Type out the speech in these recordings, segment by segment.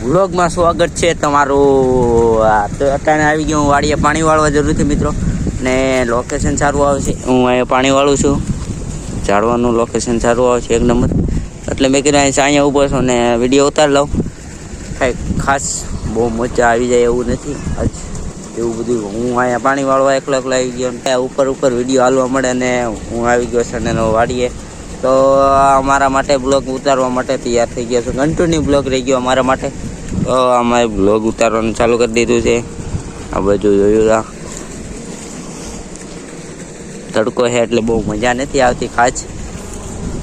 વ્લોગમાં સ્વાગત છે તમારું। તો અત્યારે આવી ગયો હું વાડીએ પાણી વાળવા જરૂરથી મિત્રો, ને લોકેશન સારું આવે છે। હું અહીંયા પાણી વાળું છું, ઝાડવાનું લોકેશન સારું આવે છે, 1 નંબર। એટલે મેં કીધું અહીંયા ઊભો છું ને વિડીયો ઉતારી લઉં। કાંઈ ખાસ બહુ મજા આવી જાય એવું નથી આજ, એવું બધું। હું અહીંયા પાણી વાળવા એકલો આવી ગયો, ઉપર વિડીયો હાલવા મળે ને હું આવી ગયો છે ને વાડીએ। તો અમારા માટે બ્લોગ ઉતારવા માટે તૈયાર થઈ ગયો છું, કન્ટિન્યુ બ્લોગ રહી ગયો અમારા માટે। તો અમારે બ્લોગ ઉતારવાનું ચાલુ કરી દીધું છે। આ બધું જોયું, તડકો છે એટલે બહુ મજા નથી આવતી ખાસ।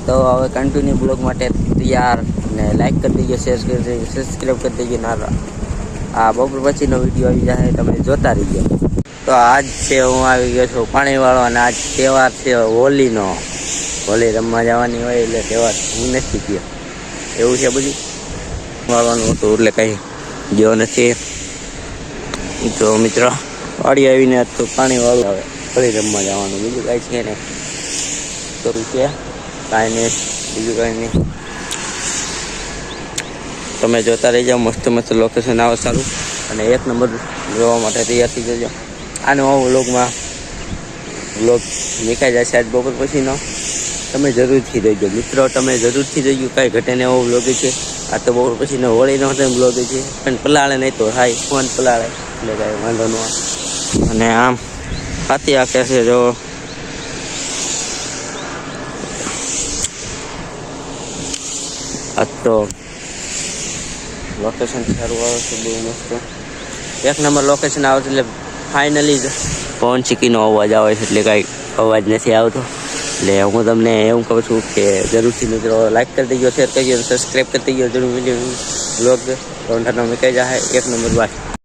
તો હવે કન્ટિન્યુ બ્લોગ માટે તૈયાર, ને લાઈક કરી દેજો, શેર કરી દેજો, સબસ્ક્રાઈબ કરી દેજો। ના આ બપોર પછીનો વિડીયો આવી જાય, તમે જોતા રહીજો। તો આજ છે હું આવી ગયો છું પાણી વાળવા, અને આજ તહેવાર છે હોલીનો। હોલી રમવા જવાની હોય એટલે તહેવાર હું નથી ગયો, એવું છે બધું વાળવાનું હતું એટલે કંઈ ગયો નથી। તો મિત્ર વાડી આવીને તો પાણી વાળું આવે, હોળી રમવા જવાનું, બીજું કાંઈ છે ને તો છે કાંઈ નહીં, બીજું કાંઈ નહીં। તમે જોતા રહી જાઓ, મસ્ત મસ્ત લોકેશન આવે સારું, અને 1 નંબર જોવા માટે તૈયાર થઈ જજો। આનો વ્લોગમાં વ્લોગ નીકળી જશે આજ બપોર પછીનો, તમે જરૂરથી રહેજો મિત્રો, તમે જરૂરથી રહેજો। કાંઈ ઘટે ને એવો વ્લોગ છે આ, તો બપોર પછીનો હોળીનો વ્લોગ છે, પણ પલાળે નહીં તો હાય ફોન પલાળે એટલે કાંઈ વાંધો ન આવે। અને આમ હાથી આંખે છે જો, આ તો લોકેશન સારું આવે છે, બહુ મસ્ત 1 નંબર લોકેશન આવે છે। એટલે ફાઇનલી જ પવન ચીકીનો અવાજ આવે છે, એટલે કાંઈ અવાજ નથી આવતો। એટલે હું તમને એવું કહું છું કે જરૂરથી મિત્રો લાઈક કરી દેજો, શેર કરજો, સબસ્ક્રાઈબ કરી દેજો જરૂર। વ્લોગ તો મૂકાઈ જાય 1 નંબર બાય।